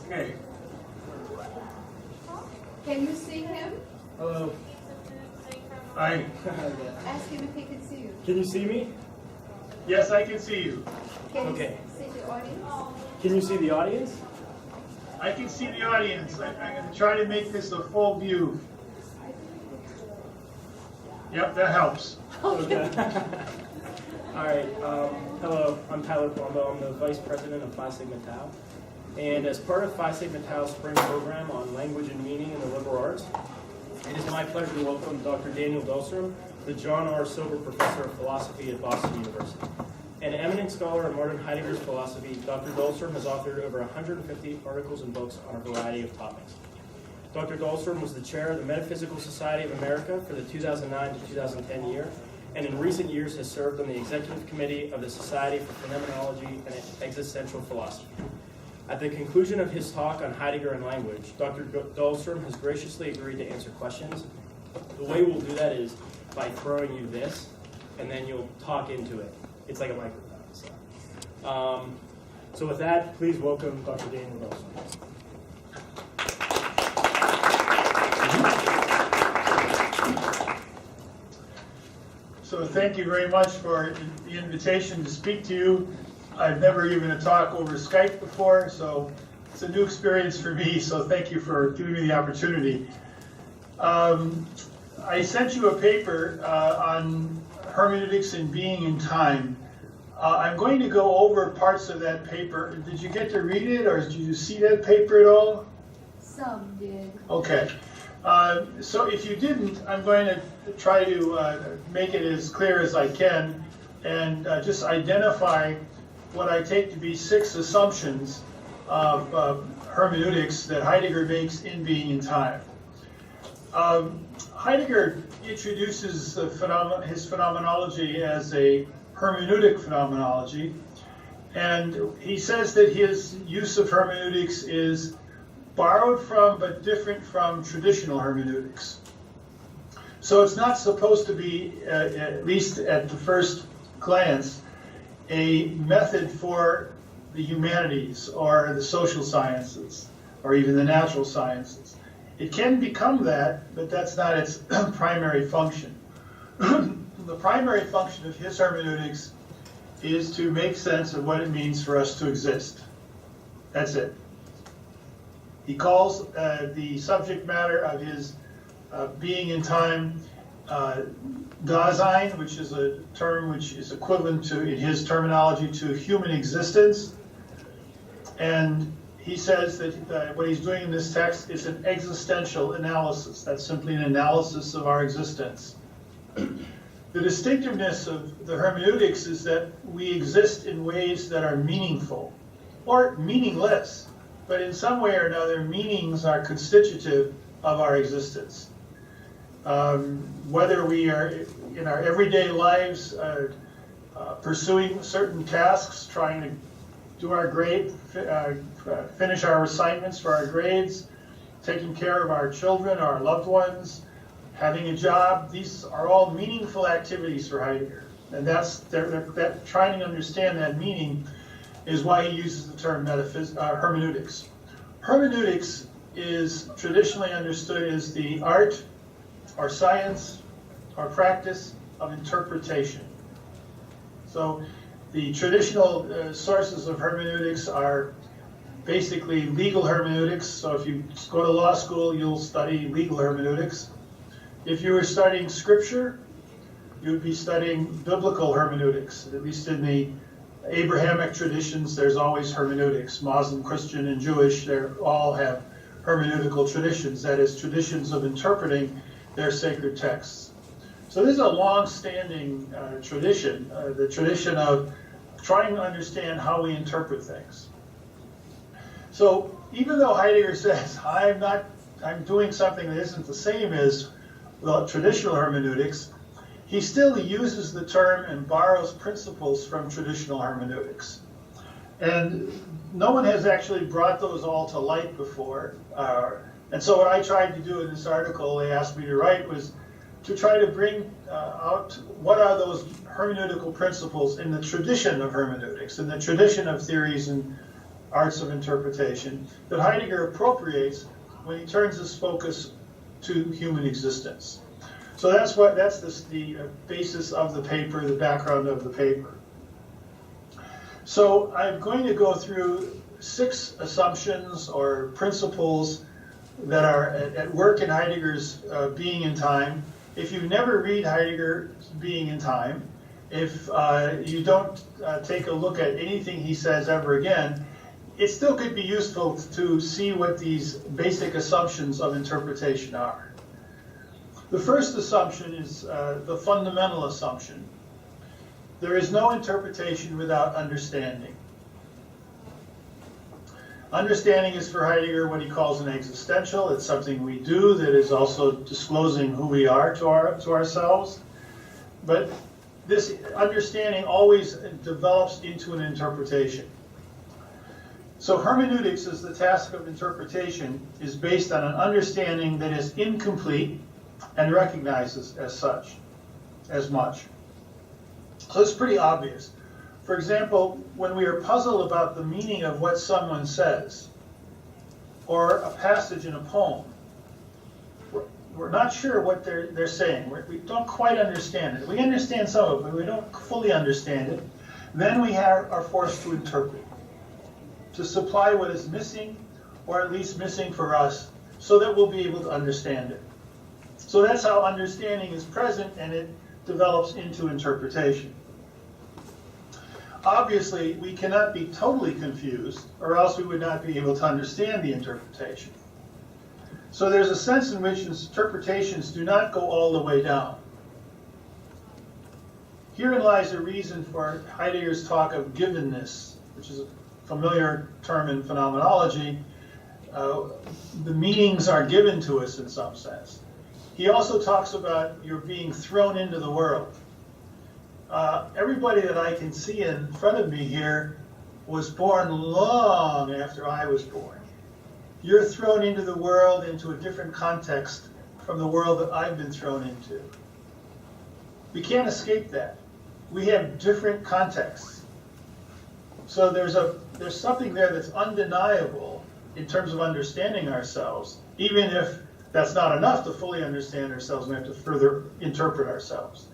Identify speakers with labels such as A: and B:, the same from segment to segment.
A: Okay.
B: Can you see him?
C: Hello.
A: I,
B: Ask him if he can see you.
C: Can you see me?
A: yes, I can see you.
B: Can
C: Okay.
B: you see the audience?
C: Can you see the audience?
A: I can see the audience. I'm going to try to make this a full view. Yep, that helps.
C: Okay. All right. Hello, I'm Tyler Palumbo. I'm the Vice President of Phi Sigma Tau. And as part of Phi Sigma Tau's spring program on language and meaning in the liberal arts, it is my pleasure to welcome Dr. Daniel Dahlstorm, the John R. Silver Professor of Philosophy at Boston University. An eminent scholar of Martin Heidegger's philosophy, Dr. Dahlstorm has authored over 150 articles and books on a variety of topics. Dr. Dahlstorm was the chair of the Metaphysical Society of America for the 2009 to 2010 year, and in recent years has served on the executive committee of the Society for Phenomenology and Existential Philosophy. At the conclusion of his talk on Heidegger and language, Dr. Dahlstorm has graciously agreed to answer questions. The way we'll do that is by throwing you this, and then you'll talk into it. It's like a microphone. So with that, please welcome Dr. Daniel Dahlstorm.
A: So thank you very much for the invitation to speak to you. I've never given a talk over Skype before, so it's a new experience for me, so thank you for giving me the opportunity. I sent you a paper on hermeneutics and being in time. I'm going to go over parts of that paper. Did you get to read it, or did you see that paper at all?
B: Some did.
A: Okay. So if you didn't, I'm going to try to make it as clear as I can and just identify what I take to be 6 assumptions of hermeneutics that Heidegger makes in Being in Time. Heidegger introduces his phenomenology as a hermeneutic phenomenology, and he says that his use of hermeneutics is borrowed from but different from traditional hermeneutics. So it's not supposed to be, at least at the first glance, a method for the humanities or the social sciences or even the natural sciences. It can become that, but that's not its primary function. The primary function of his hermeneutics is to make sense of what it means for us to exist. That's it. He calls the subject matter of his being in time Dasein, which is a term which is equivalent to, in his terminology, to human existence. And he says that what he's doing in this text is an existential analysis. That's simply an analysis of our existence. The distinctiveness of the hermeneutics is that we exist in ways that are meaningful or meaningless, but in some way or another, meanings are constitutive of our existence. Whether we are in our everyday lives pursuing certain tasks, trying to do our grade, finish our assignments for our grades, taking care of our children, our loved ones, having a job, these are all meaningful activities for Heidegger. And that trying to understand that meaning is why he uses the term hermeneutics. Hermeneutics is traditionally understood as the art or science or practice of interpretation. So the traditional sources of hermeneutics are basically legal hermeneutics. So if you go to law school, you'll study legal hermeneutics. If you were studying scripture, you'd be studying biblical hermeneutics. At least in the Abrahamic traditions, there's always hermeneutics. Muslim, Christian, and Jewish, they all have hermeneutical traditions. That is, traditions of interpreting their sacred texts. So this is a long-standing tradition, the tradition of trying to understand how we interpret things. So even though Heidegger says, I'm doing something that isn't the same as traditional hermeneutics, he still uses the term and borrows principles from traditional hermeneutics. And no one has actually brought those all to light before. And so what I tried to do in this article they asked me to write was to try to bring out what are those hermeneutical principles in the tradition of hermeneutics, in the tradition of theories and arts of interpretation that Heidegger appropriates when he turns his focus to human existence. So that's the basis of the paper, the background of the paper. So I'm going to go through 6 assumptions or principles that are at work in Heidegger's Being in Time. If you never read Heidegger's Being in Time, if you don't take a look at anything he says ever again, it still could be useful to see what these basic assumptions of interpretation are. The first assumption is the fundamental assumption. There is no interpretation without understanding. Understanding is for Heidegger what he calls an existential. It's something we do that is also disclosing who we are to ourselves. But this understanding always develops into an interpretation. So hermeneutics, as the task of interpretation, is based on an understanding that is incomplete and recognizes as such, as much. So it's pretty obvious. For example, when we are puzzled about the meaning of what someone says, or a passage in a poem, we're not sure what they're saying. We don't quite understand it. We understand some of it, but we don't fully understand it. Then we are forced to interpret, to supply what is missing, or at least missing for us, so that we'll be able to understand it. So that's how understanding is present, and it develops into interpretation. Obviously, we cannot be totally confused, or else we would not be able to understand the interpretation. So there's a sense in which interpretations do not go all the way down. Herein lies a reason for Heidegger's talk of givenness, which is a familiar term in phenomenology. The meanings are given to us in some sense. He also talks about your being thrown into the world. Everybody that I can see in front of me here was born long after I was born. You're thrown into the world, into a different context from the world that I've been thrown into. We can't escape that. We have different contexts. So there's something there that's undeniable in terms of understanding ourselves, even if that's not enough to fully understand ourselves. We have to further interpret ourselves.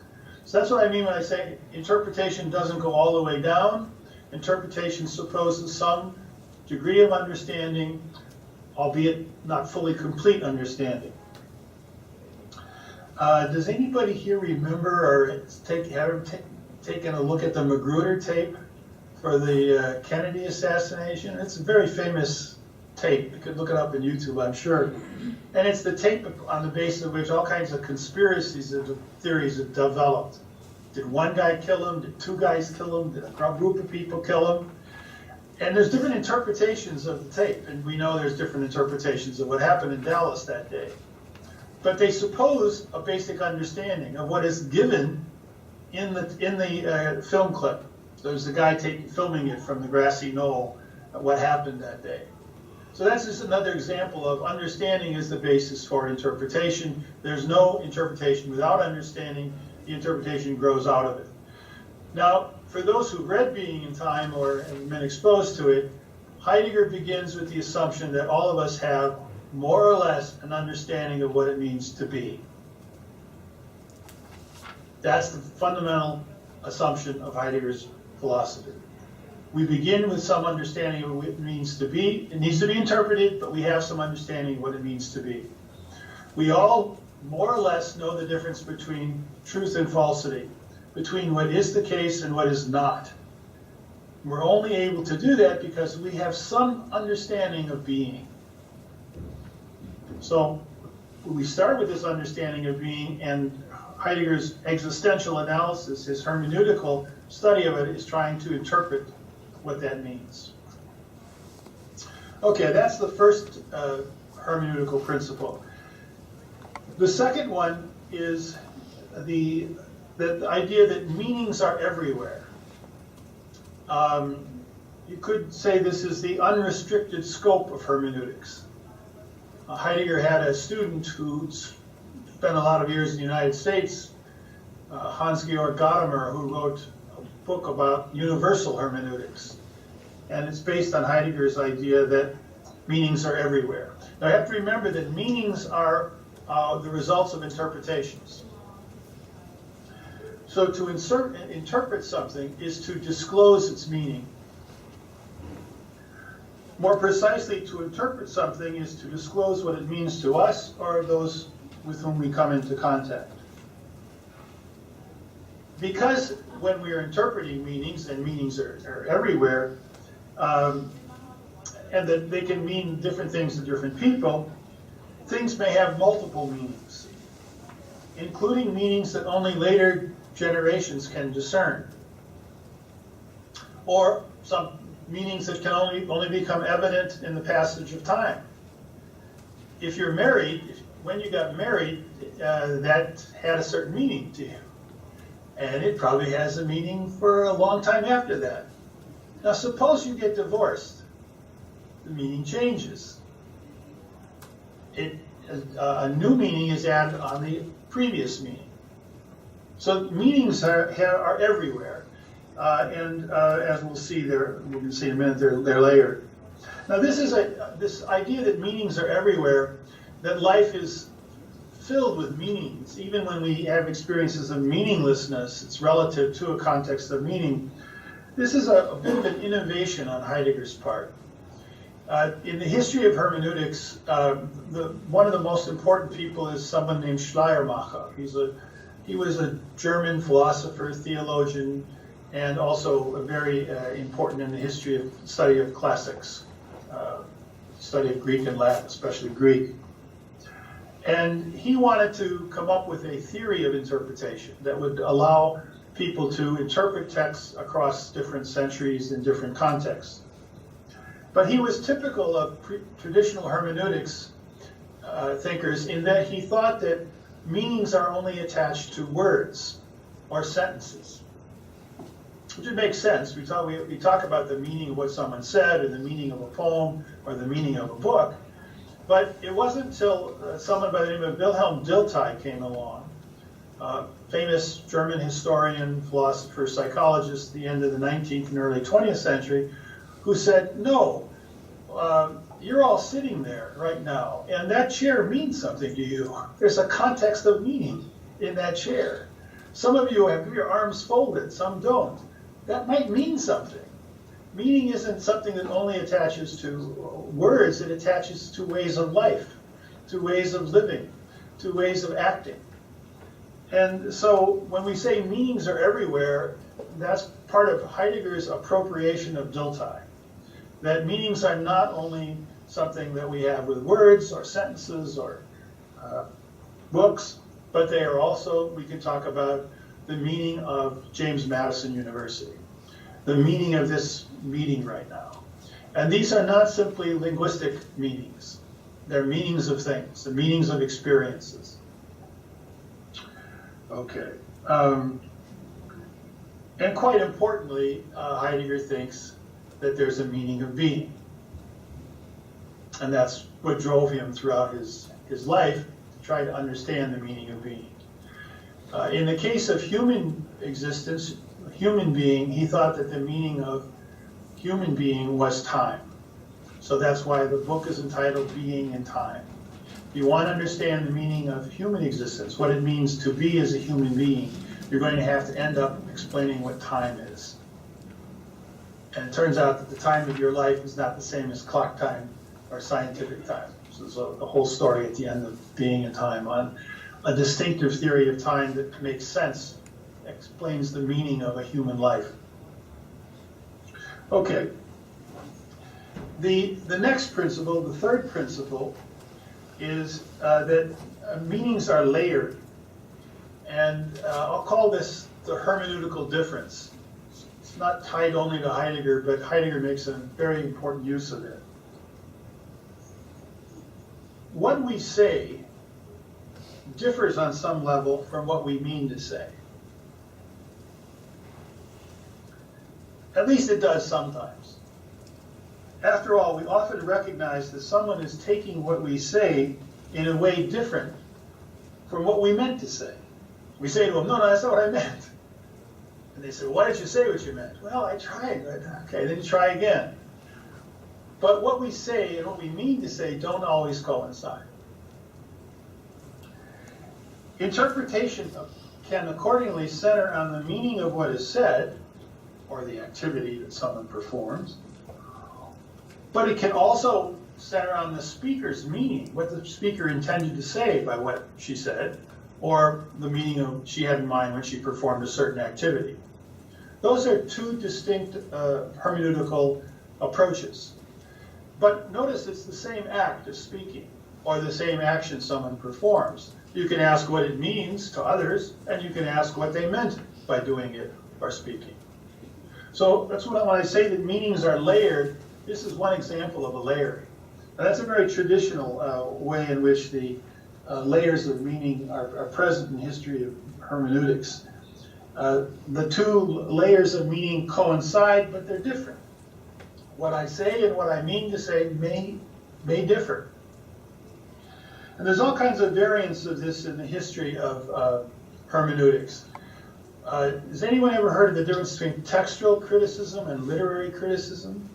A: So that's what I mean when I say interpretation doesn't go all the way down. Interpretation supposes some degree of understanding, albeit not fully complete understanding. Does anybody here remember or taken a look at the Magruder tape for the Kennedy assassination? It's a very famous tape. You could look it up on YouTube, I'm sure. And it's the tape on the basis of which all kinds of conspiracies and theories have developed. Did one guy kill him? Did 2 guys kill him? Did a group of people kill him? And there's different interpretations of the tape, and we know there's different interpretations of what happened in Dallas that day. But they suppose a basic understanding of what is given in the film clip. There's a guy filming it from the grassy knoll, what happened that day. So that's just another example of understanding is the basis for interpretation. There's no interpretation without understanding. The interpretation grows out of it. Now, for those who've read Being in Time or have been exposed to it, Heidegger begins with the assumption that all of us have more or less an understanding of what it means to be. That's the fundamental assumption of Heidegger's philosophy. We begin with some understanding of what it means to be. It needs to be interpreted, but we have some understanding of what it means to be. We all more or less know the difference between truth and falsity, between what is the case and what is not. We're only able to do that because we have some understanding of being. So we start with this understanding of being, and Heidegger's existential analysis, his hermeneutical study of it, is trying to interpret what that means. Okay, that's the first hermeneutical principle. The second one is the idea that meanings are everywhere. You could say this is the unrestricted scope of hermeneutics. Heidegger had a student who spent a lot of years in the United States, Hans-Georg Gadamer, who wrote a book about universal hermeneutics. and it's based on Heidegger's idea that meanings are everywhere. Now, you have to remember that meanings are the results of interpretations. So to interpret something is to disclose its meaning. More precisely, to interpret something is to disclose what it means to us or those with whom we come into contact. Because when we are interpreting meanings, and meanings are everywhere, and that they can mean different things to different people, things may have multiple meanings, including meanings that only later generations can discern, or some meanings that can only become evident in the passage of time. If you're married, when you got married, that had a certain meaning to you. And it probably has a meaning for a long time after that. Now suppose you get divorced. The meaning changes. A new meaning is added on the previous meaning. So meanings are everywhere. And as we'll see there, we can see in a minute, they're layered. Now this idea that meanings are everywhere, that life is filled with meanings, even when we have experiences of meaninglessness, it's relative to a context of meaning. This is a bit of an innovation on Heidegger's part. In the history of hermeneutics, one of the most important people is someone named Schleiermacher. He was a German philosopher, theologian, and also very important in the history of study of classics, study of Greek and Latin, especially Greek. And he wanted to come up with a theory of interpretation that would allow people to interpret texts across different centuries in different contexts. But he was typical of traditional hermeneutics thinkers in that he thought that meanings are only attached to words or sentences. Which would make sense. We talk about the meaning of what someone said, or the meaning of a poem, or the meaning of a book. But it wasn't until someone by the name of Wilhelm Dilthey came along, famous German historian, philosopher, psychologist at the end of the 19th and early 20th century, who said, no, you're all sitting there right now, and that chair means something to you. There's a context of meaning in that chair. Some of you have your arms folded, some don't. That might mean something. Meaning isn't something that only attaches to words, it attaches to ways of life, to ways of living, to ways of acting. And so when we say meanings are everywhere, that's part of Heidegger's appropriation of Dilthey. That meanings are not only something that we have with words or sentences or books, but they are also, we can talk about the meaning of James Madison University, the meaning of this meeting right now. And these are not simply linguistic meanings. They're meanings of things, the meanings of experiences. Okay. And quite importantly, Heidegger thinks that there's a meaning of being. And that's what drove him throughout his life, to try to understand the meaning of being. In the case of human existence, human being, he thought that the meaning of human being was time. So that's why the book is entitled Being in Time. If you want to understand the meaning of human existence, what it means to be as a human being, you're going to have to end up explaining what time is. And it turns out that the time of your life is not the same as clock time or scientific time. So there's a whole story at the end of Being in Time on a distinctive theory of time that makes sense, explains the meaning of a human life. Okay. The next principle, the third principle, is that meanings are layered. And I'll call this the hermeneutical difference. It's not tied only to Heidegger, but Heidegger makes a very important use of it. What we say differs on some level from what we mean to say. At least it does sometimes. After all, we often recognize that someone is taking what we say in a way different from what we meant to say. We say to them, no, that's not what I meant. And they say, why did you say what you meant? Well, I tried. Okay, then you try again. But what we say and what we mean to say don't always coincide. Interpretation can accordingly center on the meaning of what is said, or the activity that someone performs, but it can also center on the speaker's meaning, what the speaker intended to say by what she said, or the meaning of she had in mind when she performed a certain activity. Those are two distinct hermeneutical approaches. But notice it's the same act of speaking, or the same action someone performs. You can ask what it means to others, and you can ask what they meant by doing it or speaking. So that's when I say that meanings are layered. This is one example of a layering. And that's a very traditional way in which the layers of meaning are present in the history of hermeneutics. The two layers of meaning coincide, but they're different. What I say and what I mean to say may differ. And there's all kinds of variants of this in the history of hermeneutics. Has anyone ever heard of the difference between textual criticism and literary criticism?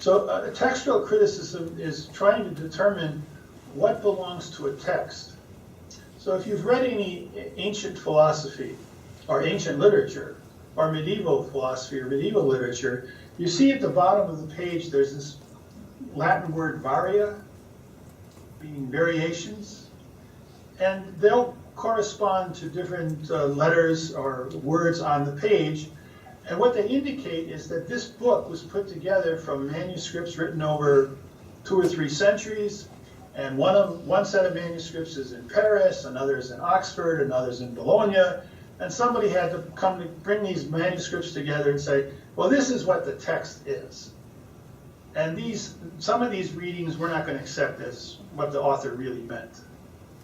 A: So textual criticism is trying to determine what belongs to a text. So if you've read any ancient philosophy or ancient literature or medieval philosophy or medieval literature, you see at the bottom of the page there's this Latin word varia, meaning variations, and they'll correspond to different letters or words on the page. And what they indicate is that this book was put together from manuscripts written over 2 or 3 centuries, and one set of manuscripts is in Paris, another is in Oxford, another's in Bologna, and somebody had to come to bring these manuscripts together and say, well, this is what the text is. And some of these readings we're not going to accept as what the author really meant.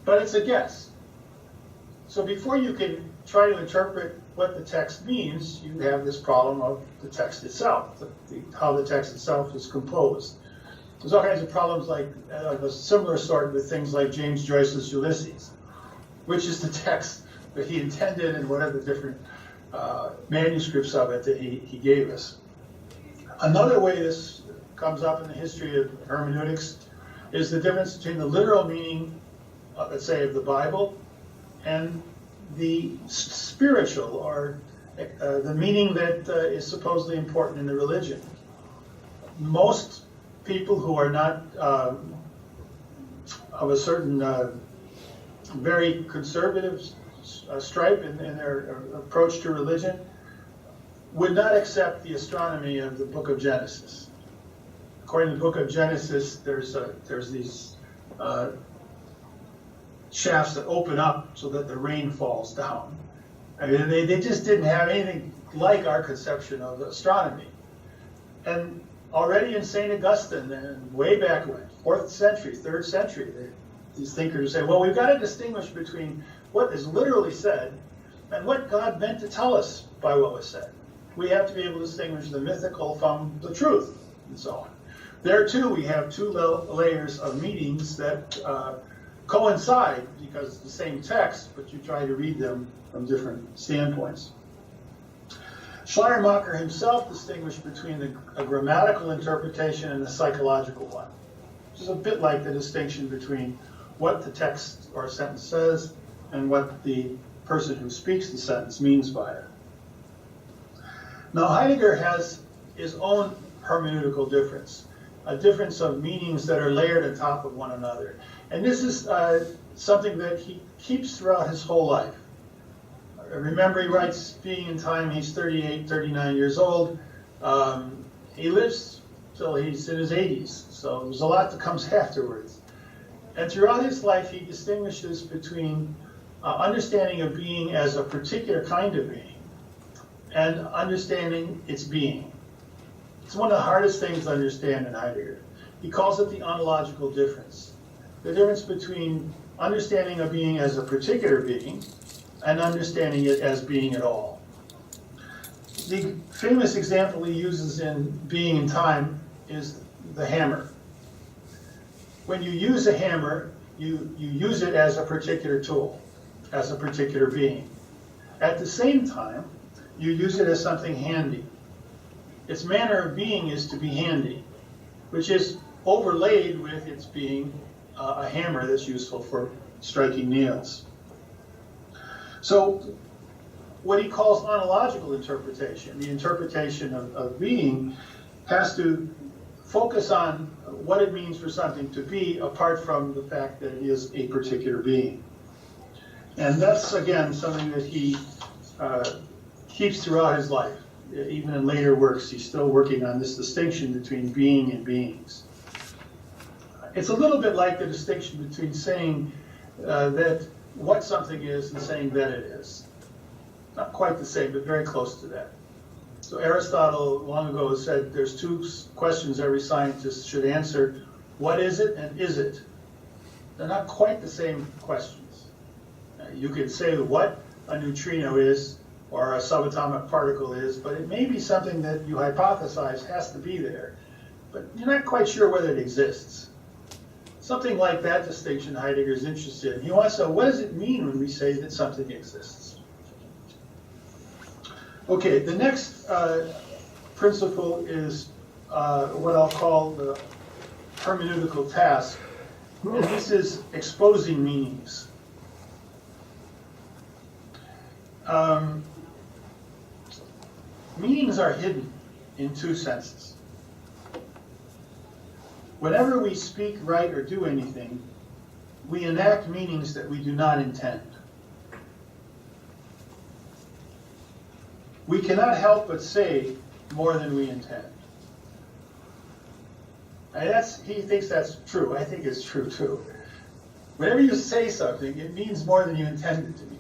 A: But it's a guess. So before you can try to interpret what the text means, you have this problem of the text itself, how the text itself is composed. There's all kinds of problems like a similar sort with things like James Joyce's Ulysses, which is the text that he intended and what are the different manuscripts of it that he gave us. Another way this comes up in the history of hermeneutics is the difference between the literal meaning, let's say, of the Bible and the spiritual, or the meaning that is supposedly important in the religion. Most people who are not of a certain very conservative stripe in their approach to religion would not accept the astronomy of the book of Genesis. According to the book of Genesis, there's these shafts that open up so that the rain falls down. I mean, they just didn't have anything like our conception of astronomy. And already in St. Augustine, and way back when, 4th century, 3rd century, these thinkers say, well, we've got to distinguish between what is literally said and what God meant to tell us by what was said. We have to be able to distinguish the mythical from the truth, and so on. There, too, we have 2 layers of meanings that coincide because it's the same text, but you try to read them from different standpoints. Schleiermacher himself distinguished between a grammatical interpretation and a psychological one, which is a bit like the distinction between what the text or sentence says and what the person who speaks the sentence means by it. Now, Heidegger has his own hermeneutical difference, a difference of meanings that are layered on top of one another. And this is something that he keeps throughout his whole life. Remember, he writes, being in time, he's 38, 39 years old. He lives till he's in his 80s, so there's a lot that comes afterwards. And throughout his life, he distinguishes between understanding a being as a particular kind of being and understanding its being. It's one of the hardest things to understand in Heidegger. He calls it the ontological difference. The difference between understanding a being as a particular being and understanding it as being at all. The famous example he uses in Being in Time is the hammer. When you use a hammer, you use it as a particular tool, as a particular being. At the same time, you use it as something handy. Its manner of being is to be handy. which is overlaid with its being a hammer that's useful for striking nails. So what he calls ontological interpretation, the interpretation of being, has to focus on what it means for something to be apart from the fact that it is a particular being. And that's, again, something that he keeps throughout his life. Even in later works, he's still working on this distinction between being and beings. It's a little bit like the distinction between saying that what something is and saying that it is. Not quite the same, but very close to that. So Aristotle long ago said there's two questions every scientist should answer. What is it and is it? They're not quite the same questions. You could say what a neutrino is or a subatomic particle is, but it may be something that you hypothesize has to be there, but you're not quite sure whether it exists. Something like that distinction Heidegger is interested in. He wants to know, what does it mean when we say that something exists? Okay, the next principle is what I'll call the hermeneutical task, and this is exposing meanings. Meanings are hidden in two senses. Whenever we speak, write, or do anything, we enact meanings that we do not intend. We cannot help but say more than we intend. And he thinks that's true. I think it's true too. Whenever you say something, it means more than you intend it to mean,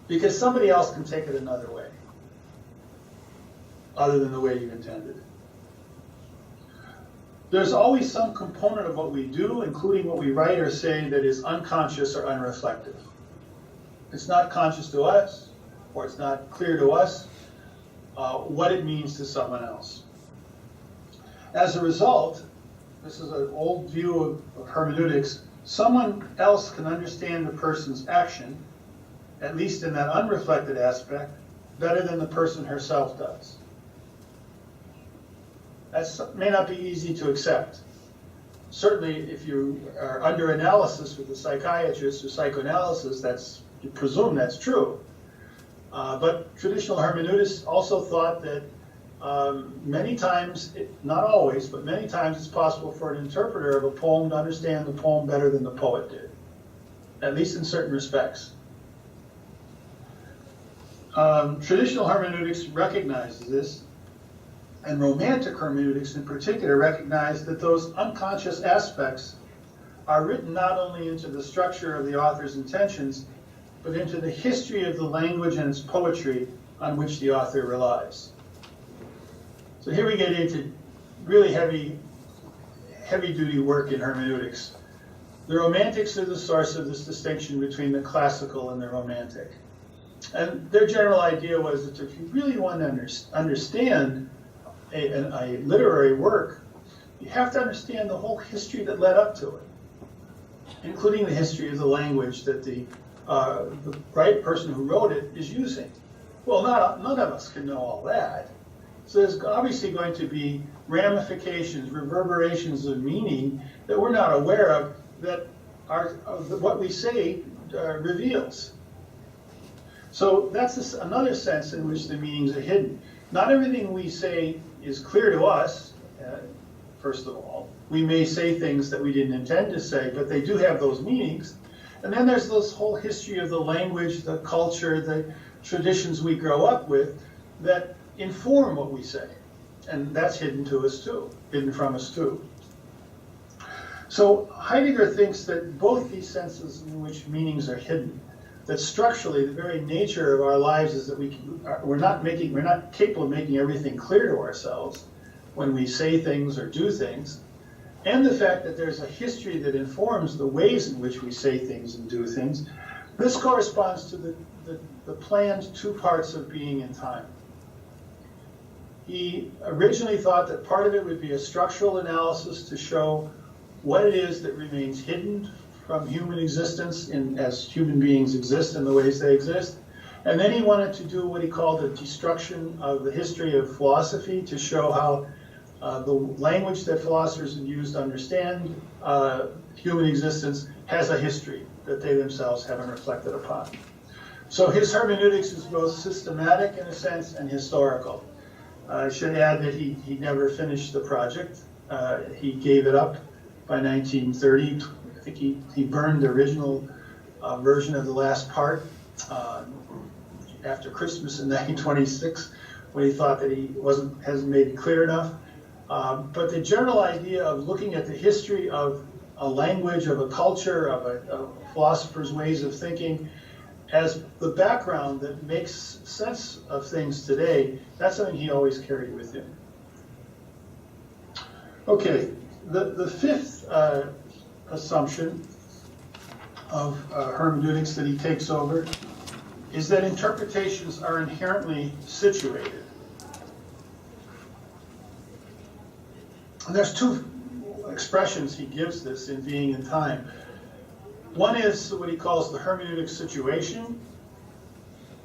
A: because somebody else can take it another way, other than the way you intended it. There's always some component of what we do, including what we write or say, that is unconscious or unreflective. It's not conscious to us, or it's not clear to us what it means to someone else. As a result, this is an old view of hermeneutics, someone else can understand a person's action, at least in that unreflected aspect, better than the person herself does. That may not be easy to accept. Certainly, if you are under analysis with a psychiatrist or psychoanalysis, you presume that's true. But traditional hermeneutists also thought that many times, not always, but many times it's possible for an interpreter of a poem to understand the poem better than the poet did, at least in certain respects. Traditional hermeneutics recognizes this, and Romantic hermeneutics in particular recognize that those unconscious aspects are written not only into the structure of the author's intentions, but into the history of the language and its poetry on which the author relies. So here we get into really heavy-duty work in hermeneutics. The Romantics are the source of this distinction between the classical and the Romantic. And their general idea was that if you really want to understand a literary work, you have to understand the whole history that led up to it, including the history of the language that the right person who wrote it is using. Well, none of us can know all that. So there's obviously going to be ramifications, reverberations of meaning that we're not aware of that what we say reveals. So that's another sense in which the meanings are hidden. Not everything we say is clear to us, first of all. We may say things that we didn't intend to say, but they do have those meanings. And then there's this whole history of the language, the culture, the traditions we grow up with that inform what we say. And that's hidden to us too, hidden from us too. So Heidegger thinks that both these senses in which meanings are hidden, that structurally the very nature of our lives is that we're not capable of making everything clear to ourselves when we say things or do things, and the fact that there's a history that informs the ways in which we say things and do things. This corresponds to the planned two parts of being in time. He originally thought that part of it would be a structural analysis to show what it is that remains hidden from human existence as human beings exist in the ways they exist. And then he wanted to do what he called a destruction of the history of philosophy to show how The language that philosophers have used to understand human existence has a history that they themselves haven't reflected upon. So his hermeneutics is both systematic in a sense and historical. I should add that he never finished the project. He gave it up by 1930. I think he burned the original version of the last part after Christmas in 1926, when he thought that he hasn't made it clear enough. But the general idea of looking at the history of a language, of a culture, of a philosopher's ways of thinking, as the background that makes sense of things today, that's something he always carried with him. Okay, the fifth assumption of hermeneutics that he takes over is that interpretations are inherently situated. And there's two expressions he gives this in Being and Time. One is what he calls the hermeneutic situation,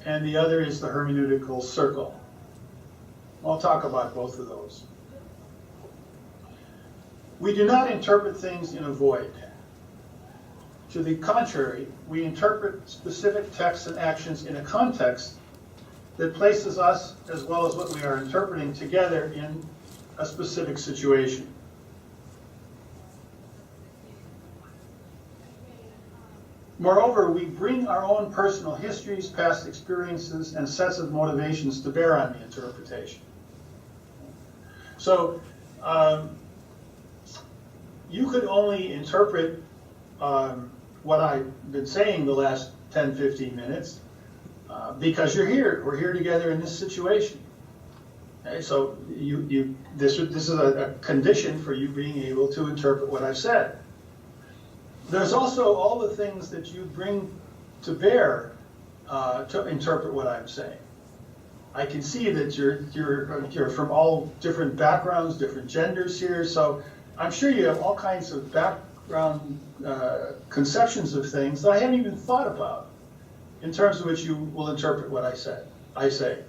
A: and the other is the hermeneutical circle. I'll talk about both of those. We do not interpret things in a void. To the contrary, we interpret specific texts and actions in a context that places us, as well as what we are interpreting, together in a specific situation. Moreover, we bring our own personal histories, past experiences, and sets of motivations to bear on the interpretation. So, you could only interpret what I've been saying the last 10, 15 minutes because you're here. We're here together in this situation. Okay, so this is a condition for you being able to interpret what I've said. There's also all the things that you bring to bear to interpret what I'm saying. I can see that you're from all different backgrounds, different genders here, so I'm sure you have all kinds of background conceptions of things that I haven't even thought about in terms of which you will interpret what I say.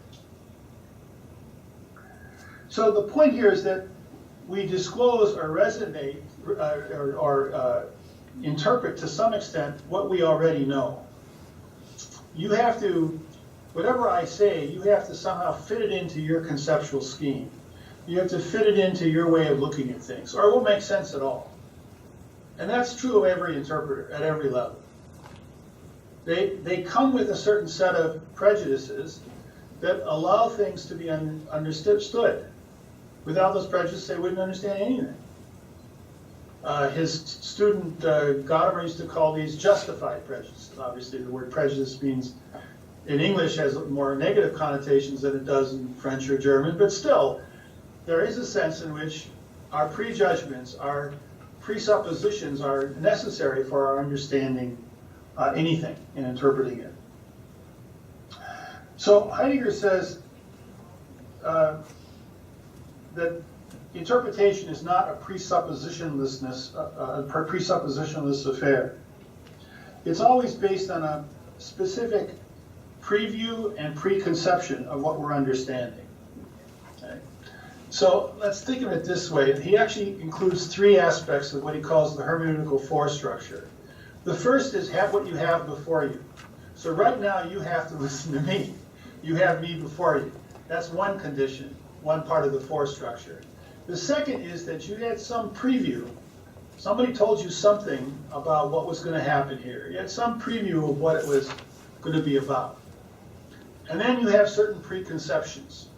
A: So the point here is that we disclose or resonate or interpret to some extent what we already know. You have to, whatever I say, you have to somehow fit it into your conceptual scheme. You have to fit it into your way of looking at things, or it won't make sense at all. And that's true of every interpreter at every level. They come with a certain set of prejudices that allow things to be understood. Without those prejudices, they wouldn't understand anything. His student Gadamer used to call these justified prejudices. Obviously, the word prejudice means, in English, has more negative connotations than it does in French or German, but still, there is a sense in which our prejudgments, our presuppositions are necessary for our understanding anything and interpreting it. So Heidegger says that interpretation is not a presuppositionless affair. It's always based on a specific preview and preconception of what we're understanding. Okay? So let's think of it this way. He actually includes three aspects of what he calls the hermeneutical force structure. The first is have what you have before you. So right now you have to listen to me. You have me before you. That's one condition, one part of the force structure. The second is that you had some preview. Somebody told you something about what was going to happen here. You had some preview of what it was going to be about. And then you have certain preconceptions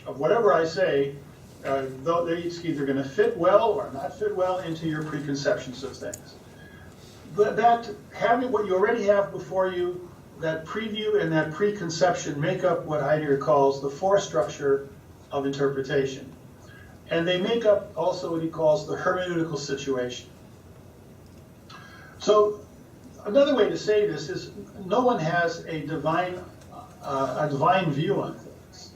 A: of whatever I say, though they're either going to fit well or not fit well into your preconceptions of things. But that having what you already have before you, that preview and that preconception make up what Heidegger calls the force structure of interpretation. And they make up also what he calls the hermeneutical situation. So another way to say this is no one has a divine view on things.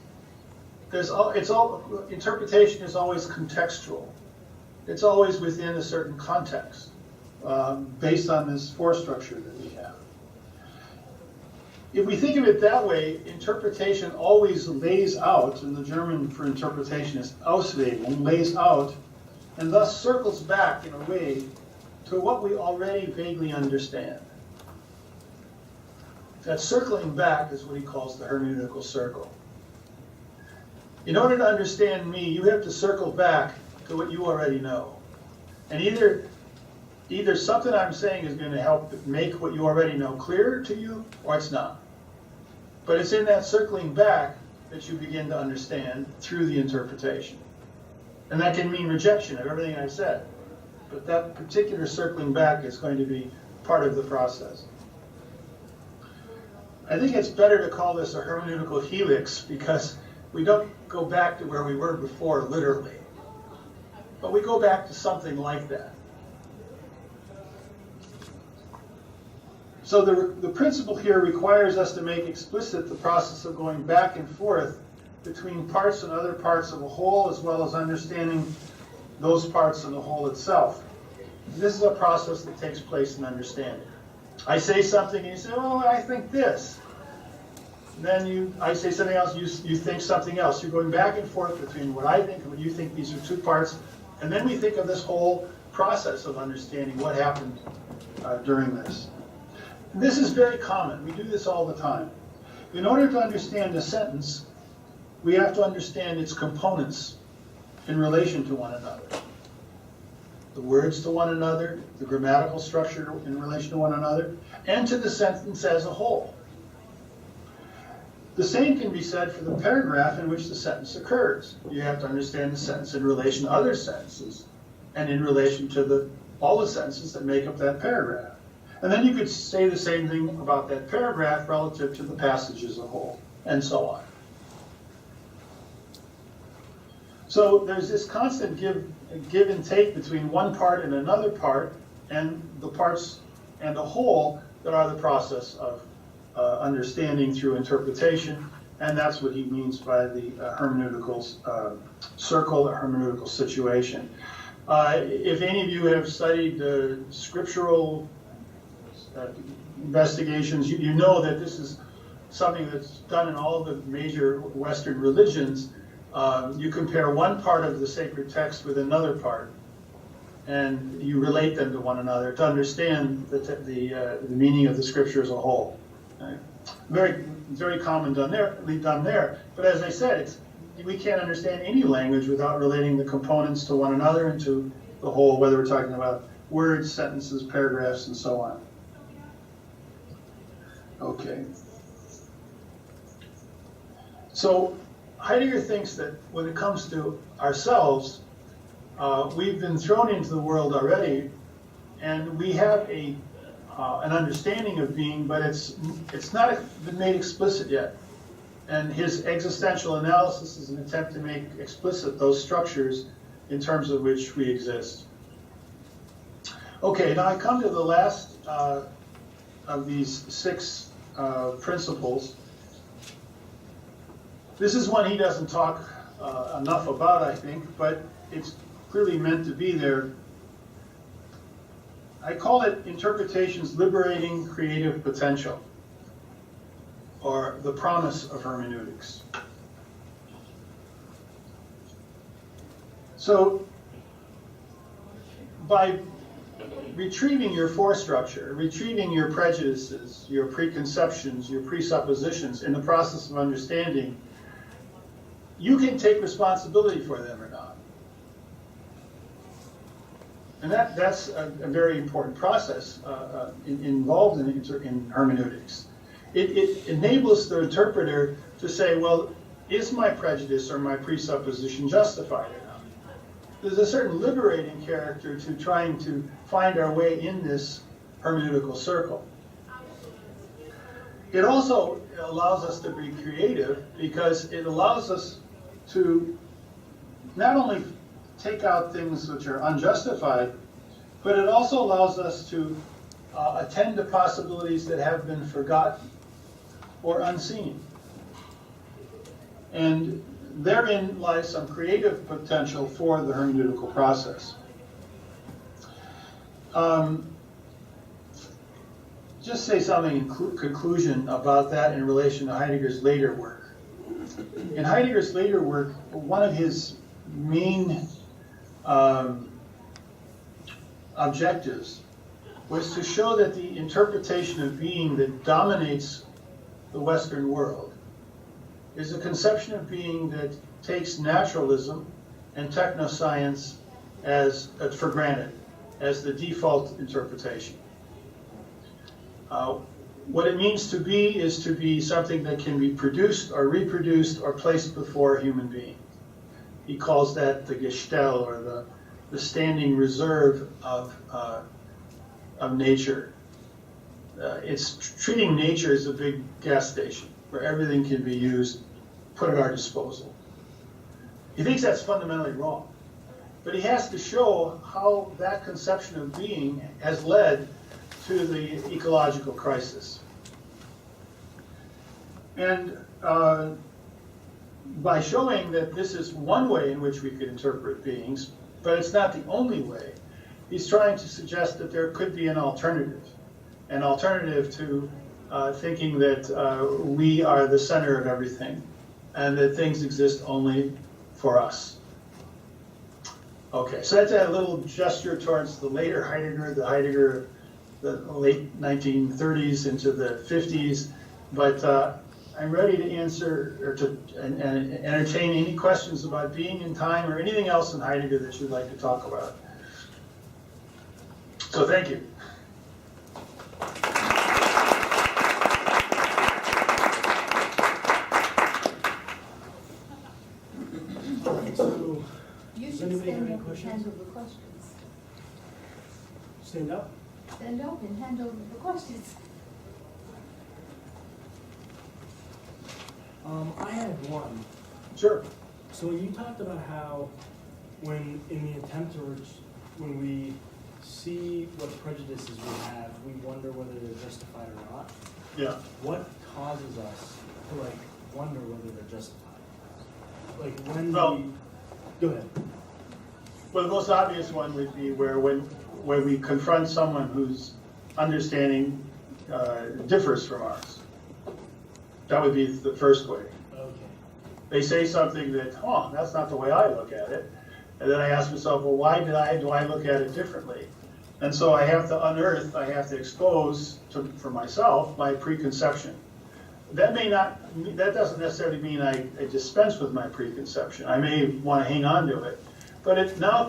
A: Interpretation is always contextual. It's always within a certain context based on this force structure that we have. if we think of it that way, interpretation always lays out, and the German for interpretation is Auslegung, lays out, and thus circles back in a way to what we already vaguely understand. That circling back is what he calls the hermeneutical circle. In order to understand me, you have to circle back to what you already know. And either something I'm saying is going to help make what you already know clearer to you, or it's not. But it's in that circling back that you begin to understand through the interpretation. And that can mean rejection of everything I've said. But that particular circling back is going to be part of the process. I think it's better to call this a hermeneutical helix because we don't go back to where we were before, literally. But we go back to something like that. So the principle here requires us to make explicit the process of going back and forth between parts and other parts of a whole, as well as understanding those parts in the whole itself. This is a process that takes place in understanding. I say something and you say, oh, I think this. And then I say something else, you think something else. You're going back and forth between what I think and what you think. These are two parts. And then we think of this whole process of understanding what happened during this. This is very common. We do this all the time. In order to understand a sentence, we have to understand its components in relation to one another. The words to one another, the grammatical structure in relation to one another, and to the sentence as a whole. The same can be said for the paragraph in which the sentence occurs. You have to understand the sentence in relation to other sentences, and in relation to all the sentences that make up that paragraph. And then you could say the same thing about that paragraph relative to the passage as a whole, and so on. So there's this constant give and take between one part and another part, and the parts and the whole that are the process of understanding through interpretation, and that's what he means by the hermeneutical circle, or hermeneutical situation. If any of you have studied scriptural investigations, you know that this is something that's done in all the major Western religions. You compare one part of the sacred text with another part, and you relate them to one another to understand the meaning of the scripture as a whole. Right? Very common done there. But as I said, we can't understand any language without relating the components to one another and to the whole, whether we're talking about words, sentences, paragraphs, and so on. Okay. So Heidegger thinks that when it comes to ourselves, we've been thrown into the world already, and we have an understanding of being, but it's not been made explicit yet. And his existential analysis is an attempt to make explicit those structures in terms of which we exist. Okay, now I come to the last of these 6 principles. This is one he doesn't talk enough about, I think, but it's clearly meant to be there. I call it interpretation's liberating creative potential, or the promise of hermeneutics. So, by retrieving your forestructure, retrieving your prejudices, your preconceptions, your presuppositions in the process of understanding, you can take responsibility for them or not. And that's a very important process involved in hermeneutics. It enables the interpreter to say, well, is my prejudice or my presupposition justified or not? There's a certain liberating character to trying to find our way in this hermeneutical circle. It also allows us to be creative because it allows us to not only take out things which are unjustified, but it also allows us to attend to possibilities that have been forgotten or unseen. And therein lies some creative potential for the hermeneutical process. just say something in conclusion about that in relation to Heidegger's later work. In Heidegger's later work, one of his main objectives was to show that the interpretation of being that dominates the Western world is a conception of being that takes naturalism and technoscience as for granted, as the default interpretation. What it means to be is to be something that can be produced or reproduced or placed before a human being. He calls that the Gestell, or the standing reserve of nature. It's treating nature as a big gas station where everything can be used, put at our disposal. He thinks that's fundamentally wrong, but he has to show how that conception of being has led to the ecological crisis. And by showing that this is one way in which we could interpret beings, but it's not the only way, he's trying to suggest that there could be an alternative to thinking that we are the center of everything and that things exist only for us. Okay, so that's a little gesture towards the later Heidegger, the late 1930s into the 50s, but I'm ready to answer or to entertain any questions about being in time or anything else in Heidegger that you'd like to talk about. So thank you.
C: All right, so
B: You
C: does
B: should
C: anybody have
B: stand
C: any
B: up and
C: questions?
B: handle the questions.
C: Stand up.
B: Stand up and handle the questions.
C: I had one.
A: Sure.
C: So you talked about how when in the attempt to when we see what prejudices we have, we wonder whether they're justified or not.
A: Yeah.
C: What causes us to wonder whether they're justified? When
A: Well-
C: we go ahead.
A: Well, the most obvious one would be where when we confront someone whose understanding differs from ours. That would be the first way.
C: Okay.
A: They say something that, that's not the way I look at it. And then I ask myself, well, why do I look at it differently? And so I have to unearth, I have to expose for myself my preconception. That doesn't necessarily mean I dispense with my preconception. I may want to hang on to it, but it now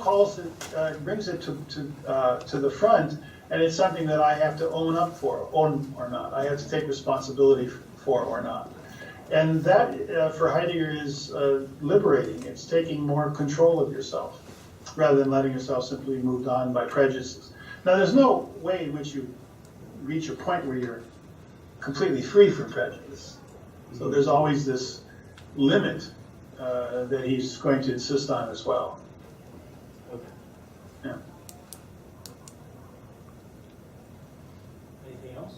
A: brings it to the front, and it's something that I have to own or not. I have to take responsibility for or not. And that, for Heidegger, is liberating. It's taking more control of yourself, rather than letting yourself simply be moved on by prejudices. Now, there's no way in which you reach a point where you're completely free from prejudice. So there's always this limit that he's going to insist on as well.
C: Okay.
A: Yeah.
C: Anything else?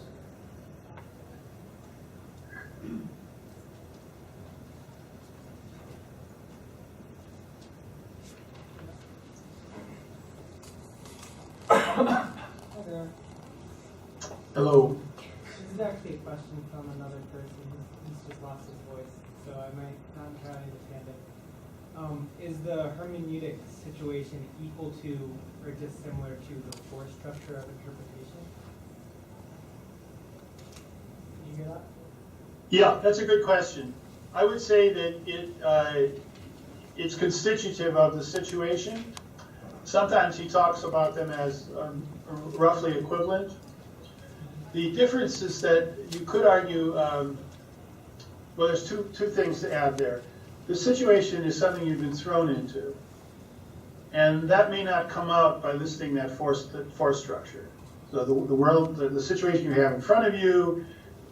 D: Hi there.
A: Hello.
D: This is actually a question from another person. He's just lost his voice, so I might not entirely understand it. Is the hermeneutic situation equal to or just similar to the force structure of interpretation? Can you hear that?
A: Yeah, that's a good question. I would say that it's constitutive of the situation. Sometimes he talks about them as roughly equivalent. The difference is that you could argue, well, there's two things to add there. The situation is something you've been thrown into, and that may not come out by listing that force structure. So the world, the situation you have in front of you,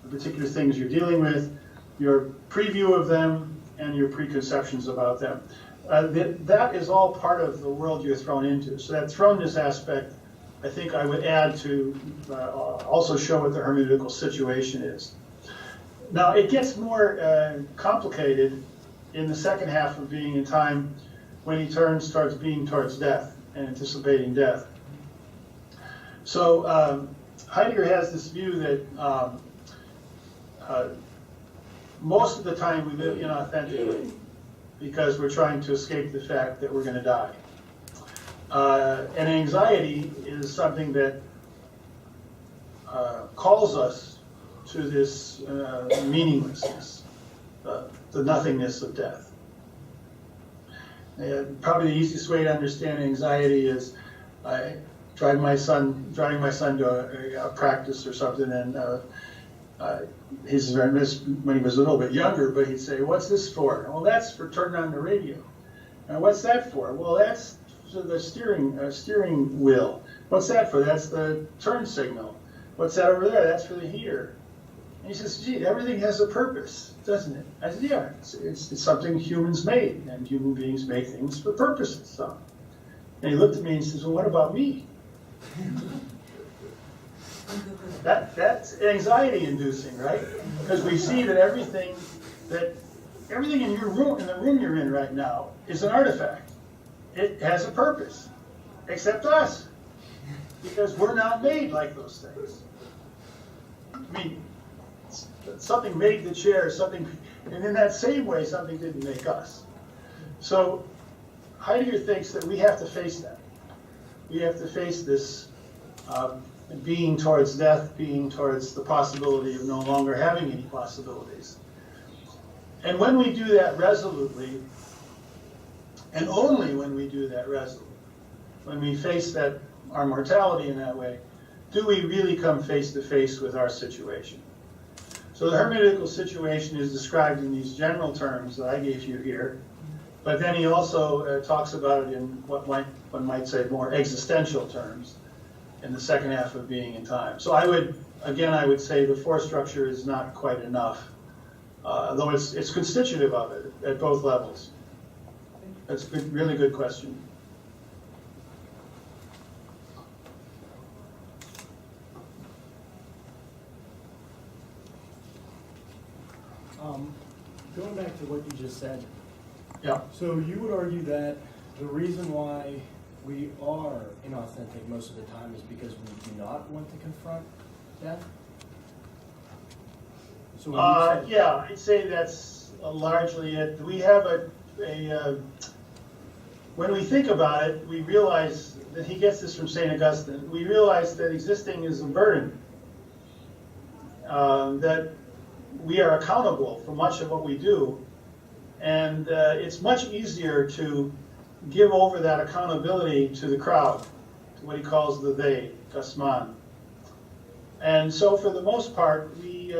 A: the particular things you're dealing with, your preview of them, and your preconceptions about them. That is all part of the world you're thrown into. So that thrownness aspect, I think I would add to also show what the hermeneutical situation is. Now, it gets more complicated in the second half of Being in Time when he turns towards being towards death and anticipating death. So Heidegger has this view that most of the time we live inauthentically because we're trying to escape the fact that we're going to die. And anxiety is something that calls us to this meaninglessness, the nothingness of death. Probably the easiest way to understand anxiety is driving my son to a practice or something, and he's when he was a little bit younger, but he'd say, "What's this for?" "Well, that's for turning on the radio." "And what's that for?" "Well, that's the steering wheel." "What's that for?" "That's the turn signal." "What's that over there?" "That's for the heater." And he says, "Gee, everything has a purpose, doesn't it?" I said, "Yeah, it's something humans made, and human beings make things for purposes." So, and he looked at me and says, "Well, what about me?" That's anxiety-inducing, right? Because we see that everything in your room, in the room you're in right now, is an artifact. It has a purpose, except us, because we're not made like those things. I mean, something made the chair, and in that same way, something didn't make us. So Heidegger thinks that we have to face that. We have to face this being towards death, being towards the possibility of no longer having any possibilities. And when we do that resolutely, and only when we do that resolutely, when we face our mortality in that way, do we really come face to face with our situation. So the hermeneutical situation is described in these general terms that I gave you here, but then he also talks about it in what one might say more existential terms in the second half of Being in Time. So I would say the force structure is not quite enough, though it's constitutive of it at both levels. That's a really good question.
C: Going back to what you just said,
A: Yeah.
C: so you would argue that the reason why we are inauthentic most of the time is because we do not want to confront death? So when you say,
A: Yeah, I'd say that's largely it. We have when we think about it, we realize that he gets this from St. Augustine. We realize that existing is a burden, that we are accountable for much of what we do, and it's much easier to give over that accountability to the crowd, to what he calls the they, das Man. And so for the most part, we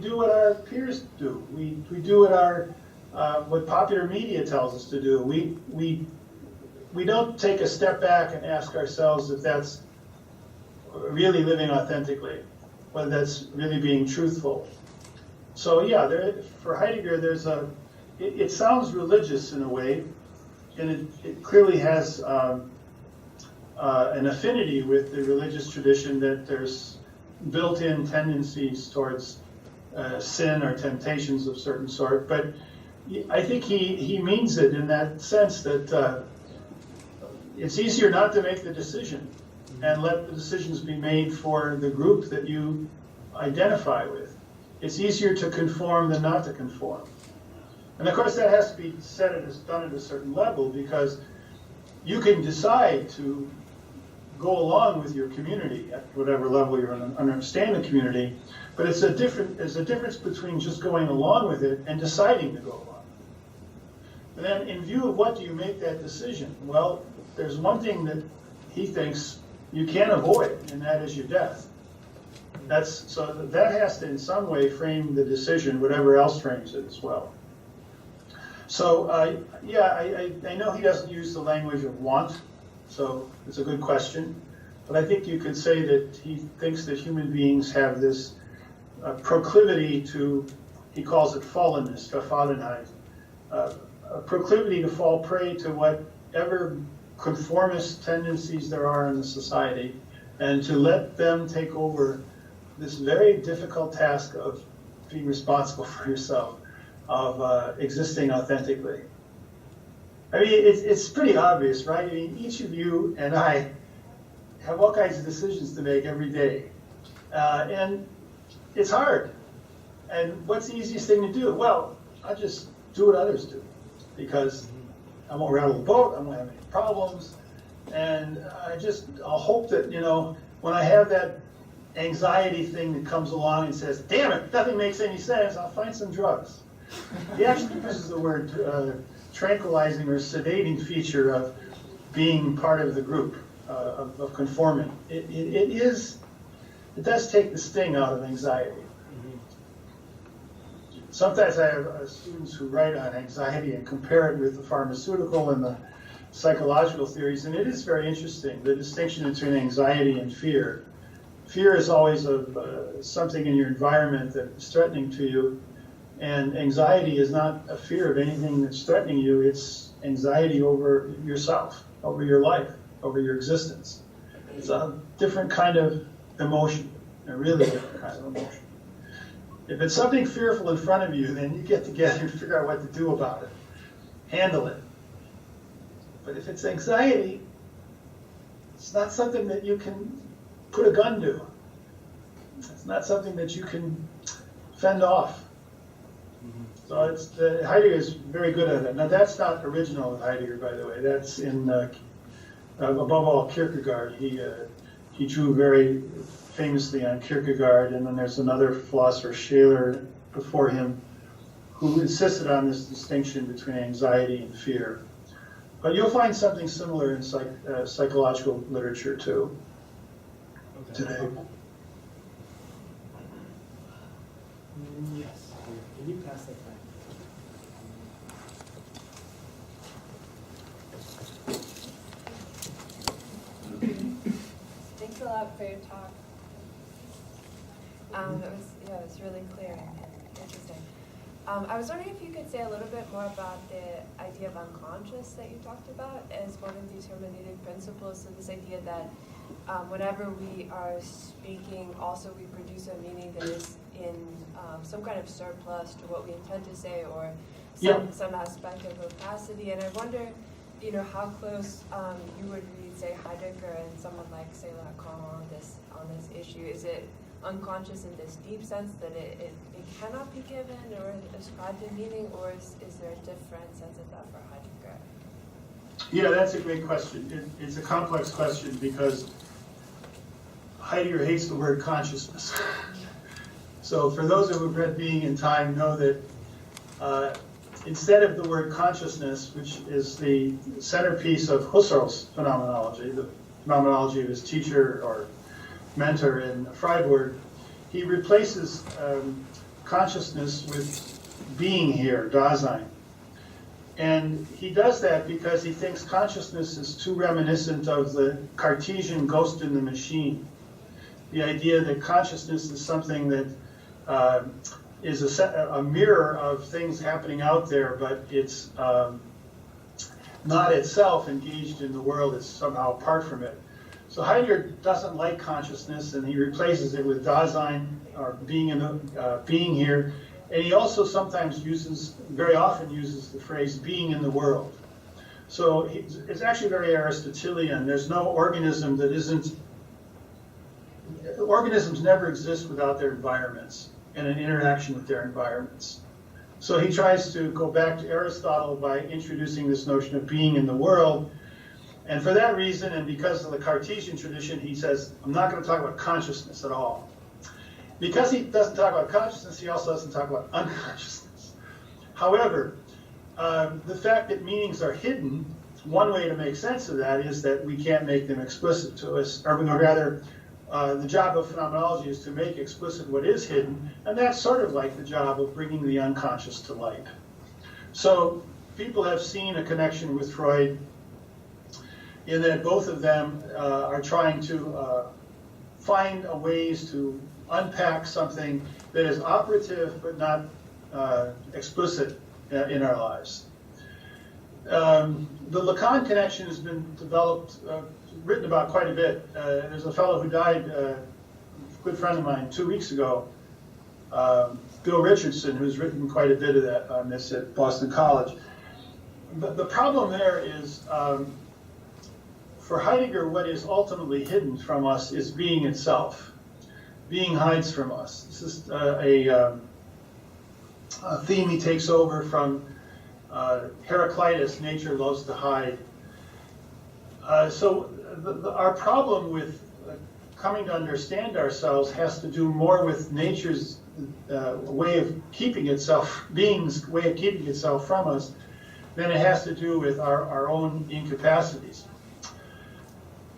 A: do what our peers do. We do what popular media tells us to do. We don't take a step back and ask ourselves if that's really living authentically, whether that's really being truthful. So yeah, for Heidegger, it sounds religious in a way, and it clearly has an affinity with the religious tradition, that there's built-in tendencies towards sin or temptations of certain sort. But I think he means it in that sense that it's easier not to make the decision and let the decisions be made for the group that you identify with. It's easier to conform than not to conform. And of course that has to be done at a certain level, because you can decide to go along with your community at whatever level you're on, understand the community, but there's a difference between just going along with it and deciding to go along with it. And then in view of what do you make that decision? Well, there's one thing that he thinks you can't avoid, and that is your death. So that has to in some way frame the decision, whatever else frames it as well. So I know he doesn't use the language of want, so it's a good question. But I think you could say that he thinks that human beings have this proclivity to, he calls it fallenness, Verfallenheit, a proclivity to fall prey to whatever conformist tendencies there are in the society, and to let them take over this very difficult task of being responsible for yourself, of existing authentically. I mean, it's pretty obvious, right? I mean, each of you and I have all kinds of decisions to make every day. And it's hard. And what's the easiest thing to do? Well, I just do what others do, because I won't rattle the boat, I won't have any problems, and I'll hope that, when I have that anxiety thing that comes along and says, damn it, nothing makes any sense, I'll find some drugs. He actually uses the word tranquilizing or sedating feature of being part of the group, of conforming. It does take the sting out of anxiety. Sometimes I have students who write on anxiety and compare it with the pharmaceutical and the psychological theories, and it is very interesting, the distinction between anxiety and fear. Fear is always something in your environment that is threatening to you, and anxiety is not a fear of anything that's threatening you, it's anxiety over yourself, over your life, over your existence. It's a different kind of emotion, a really different kind of emotion. If it's something fearful in front of you, then you get together and figure out what to do about it. Handle it. But if it's anxiety, it's not something that you can put a gun to. It's not something that you can fend off. So Heidegger is very good at it. Now that's not original with Heidegger, by the way. That's in, above all, Kierkegaard. He drew very famously on Kierkegaard, and then there's another philosopher, Scheler, before him, who insisted on this distinction between anxiety and fear. But you'll find something similar in psychological literature too, today.
C: Yes. Can you pass that back?
E: Thanks a lot for your talk. It was really clear and interesting. I was wondering if you could say a little bit more about the idea of unconscious that you talked about as one of these hermeneutic principles. So this idea that whenever we are speaking, also we produce a meaning that is in some kind of surplus to what we intend to say, or some aspect of opacity. And I wonder, how close you would read, say, Heidegger and someone like, say, Lacan on this issue. Is it unconscious in this deep sense that it cannot be given or ascribed a meaning, or is there a different sense of that for Heidegger?
A: Yeah, that's a great question. It's a complex question because Heidegger hates the word consciousness. So for those who have read Being and Time know that instead of the word consciousness, which is the centerpiece of Husserl's phenomenology, the phenomenology of his teacher or mentor in Freiburg, he replaces consciousness with being here, Dasein. And he does that because he thinks consciousness is too reminiscent of the Cartesian ghost in the machine. The idea that consciousness is something that is a mirror of things happening out there, but it's not itself engaged in the world, it's somehow apart from it. So Heidegger doesn't like consciousness, and he replaces it with Dasein, or being here. And he also very often uses the phrase being in the world. So it's actually very Aristotelian. There's no organism that isn't, organisms never exist without their environments and an interaction with their environments. So he tries to go back to Aristotle by introducing this notion of being in the world. And for that reason, and because of the Cartesian tradition, he says, I'm not going to talk about consciousness at all. Because he doesn't talk about consciousness, he also doesn't talk about unconsciousness. However, the fact that meanings are hidden, one way to make sense of that is that we can't make them explicit to us, or rather, the job of phenomenology is to make explicit what is hidden, and that's sort of like the job of bringing the unconscious to light. So people have seen a connection with Freud in that both of them are trying to find ways to unpack something that is operative but not explicit in our lives. The Lacan connection has been developed, written about quite a bit. There's a fellow who died, a good friend of mine, 2 weeks ago, Bill Richardson, who's written quite a bit of that on this at Boston College. But the problem there is for Heidegger, what is ultimately hidden from us is being itself. Being hides from us. This is a theme he takes over from Heraclitus, nature loves to hide. So our problem with coming to understand ourselves has to do more with nature's way of keeping itself, being's way of keeping itself from us, than it has to do with our own incapacities.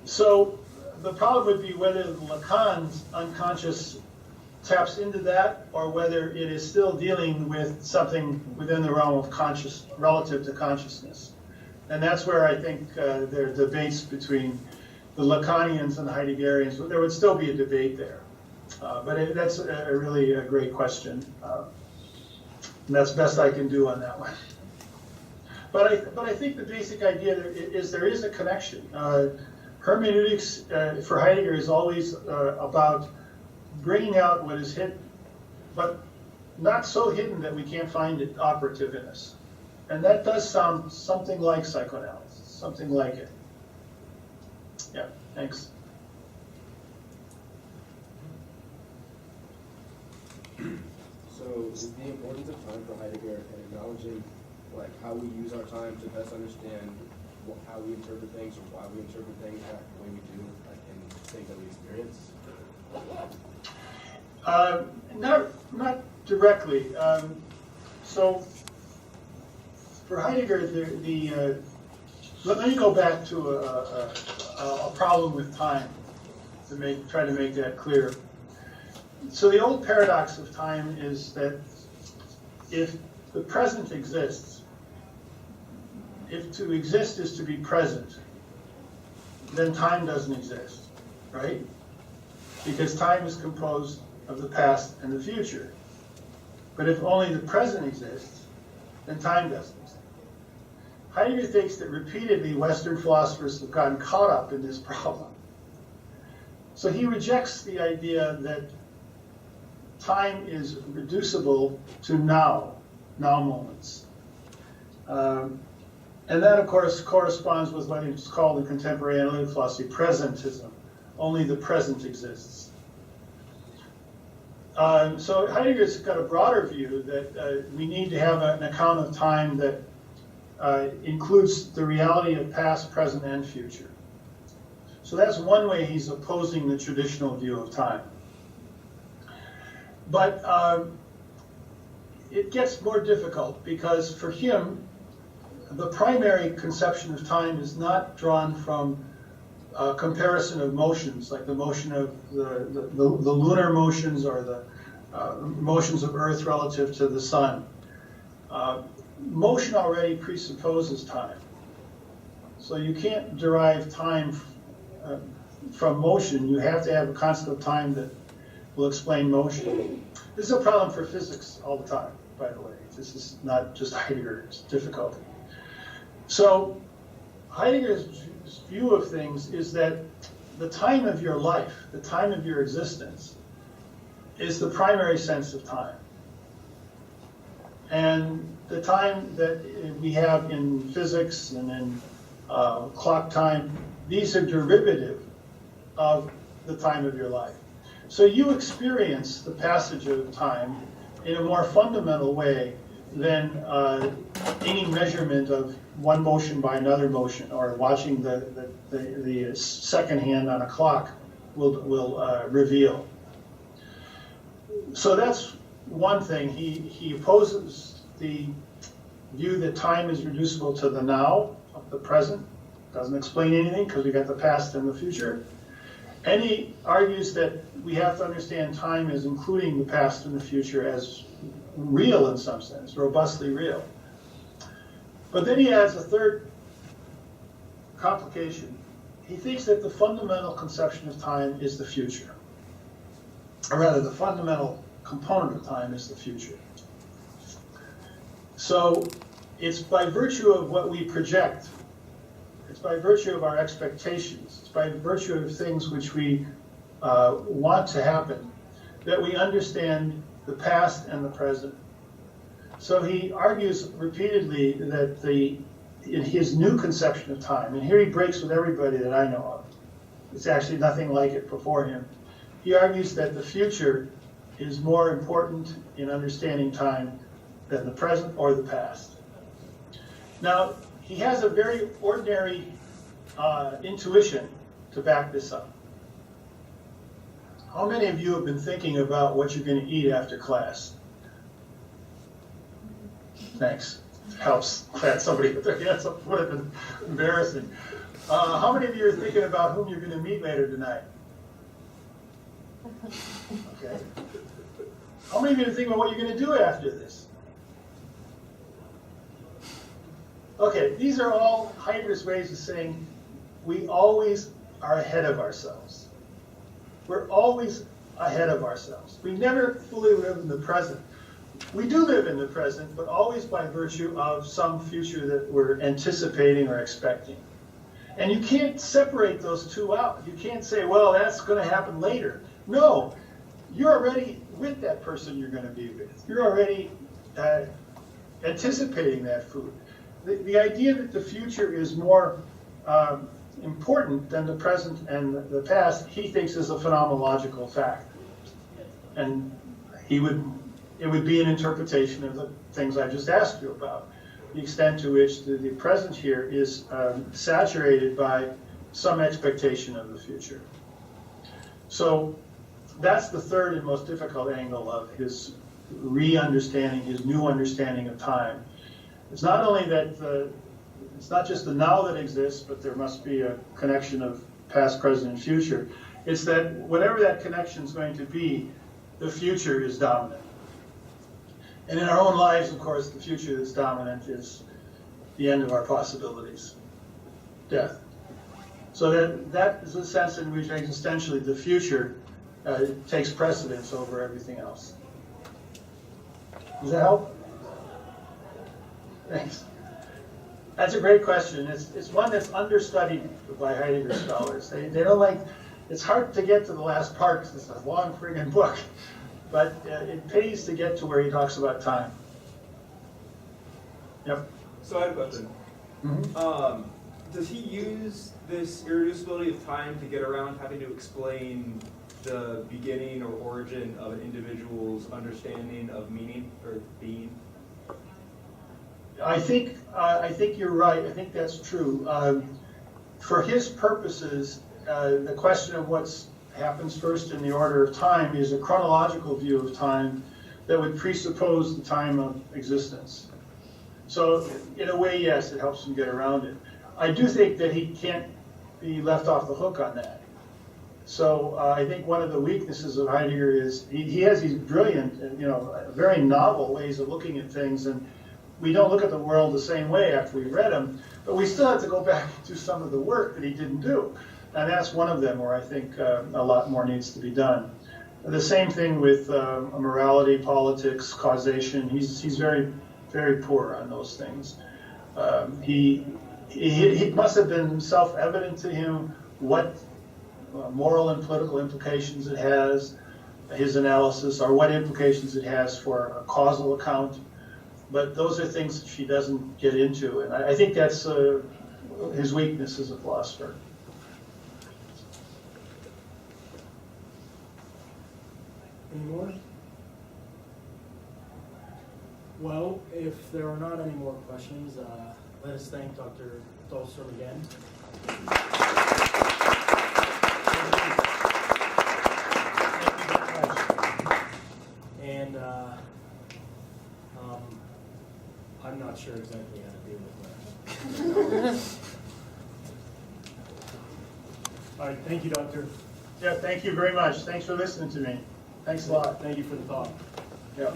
A: So the problem would be whether Lacan's unconscious taps into that, or whether it is still dealing with something within the realm of conscious, relative to consciousness. And that's where I think there are debates between the Lacanians and the Heideggerians. There would still be a debate there. But that's really a great question. And that's best I can do on that one. But I think the basic idea is there is a connection. Hermeneutics for Heidegger is always about bringing out what is hidden, but not so hidden that we can't find it operative in us. And that does sound something like psychoanalysis, something like it. Yeah, thanks.
F: So is the importance of time for Heidegger and acknowledging like how we use our time to best understand how we interpret things or why we interpret things the way we do, like in things that we experience?
A: Not directly. So for Heidegger, let me go back to a problem with time to try to make that clear. So the old paradox of time is that if the present exists, if to exist is to be present, then time doesn't exist, right? Because time is composed of the past and the future. But if only the present exists, then time doesn't exist. Heidegger thinks that repeatedly Western philosophers have gotten caught up in this problem. So he rejects the idea that time is reducible to now moments. And that, of course, corresponds with what is called in contemporary analytic philosophy presentism. Only the present exists. So Heidegger's got a broader view that we need to have an account of time that includes the reality of past, present, and future. So that's one way he's opposing the traditional view of time. But it gets more difficult because for him, the primary conception of time is not drawn from a comparison of motions, like the motion of the lunar motions or the motions of Earth relative to the sun. Motion already presupposes time. So you can't derive time from motion. You have to have a constant of time that will explain motion. This is a problem for physics all the time, by the way. This is not just Heidegger's difficulty. So Heidegger's view of things is that the time of your life, the time of your existence, is the primary sense of time. And the time that we have in physics and in clock time, these are derivative of the time of your life. So you experience the passage of time in a more fundamental way than any measurement of one motion by another motion, or watching the second hand on a clock will reveal. So that's one thing. He opposes the view that time is reducible to the now, of the present. Doesn't explain anything because we got the past and the future. And he argues that we have to understand time as including the past and the future as real in some sense, robustly real. But then he adds a third complication. He thinks that the fundamental conception of time is the future. Or rather, the fundamental component of time is the future. So it's by virtue of what we project, it's by virtue of our expectations, it's by virtue of things which we want to happen, that we understand the past and the present. So he argues repeatedly that the in his new conception of time, and here he breaks with everybody that I know of. It's actually nothing like it before him. He argues that the future is more important in understanding time than the present or the past. Now, he has a very ordinary intuition to back this up. How many of you have been thinking about what you're going to eat after class? Thanks. Helps. Glad somebody put their hands up. Would have been embarrassing. How many of you are thinking about whom you're going to meet later tonight? Okay. How many of you are thinking about what you're going to do after this? Okay, these are all Heidegger's ways of saying we always are ahead of ourselves. We're always ahead of ourselves. We never fully live in the present. We do live in the present, but always by virtue of some future that we're anticipating or expecting. And you can't separate those two out. You can't say, well, that's going to happen later. No, you're already with that person you're going to be with. You're already anticipating that food. The idea that the future is more important than the present and the past, he thinks is a phenomenological fact. And it would be an interpretation of the things I just asked you about, the extent to which the present here is saturated by some expectation of the future. So that's the third and most difficult angle of his re-understanding, his new understanding of time. It's not only that it's not just the now that exists, but there must be a connection of past, present, and future. It's that whatever that connection is going to be, the future is dominant. And in our own lives, of course, the future that's dominant is the end of our possibilities, death. So that is the sense in which existentially the future takes precedence over everything else. Does that help? Thanks. That's a great question. It's one that's understudied by Heidegger scholars. They don't like, it's hard to get to the last part because it's a long friggin' book, but it pays to get to where he talks about time. Yep.
G: So I have a question.
A: Mm-hmm.
G: Does he use this irreducibility of time to get around having to explain the beginning or origin of an individual's understanding of meaning or being?
A: I think you're right. I think that's true. For his purposes, the question of what happens first in the order of time is a chronological view of time that would presuppose the time of existence. So in a way, yes, it helps him get around it. I do think that he can't be left off the hook on that. So I think one of the weaknesses of Heidegger is he has these brilliant, very novel ways of looking at things, and we don't look at the world the same way after we read him, but we still have to go back and do some of the work that he didn't do. And that's one of them where I think a lot more needs to be done. The same thing with morality, politics, causation. He's very, very poor on those things. He must have been self-evident to him what moral and political implications it has, his analysis, or what implications it has for a causal account. But those are things that she doesn't get into, and I think that's his weakness as a philosopher.
C: Any more? Well, if there are not any more questions, let us thank Dr. Dahlstorm again. And I'm not sure exactly how to deal with that. All right, thank you, Doctor.
A: Yeah, thank you very much. Thanks for listening to me. Thanks a lot.
C: Thank you for the talk.
A: Yeah.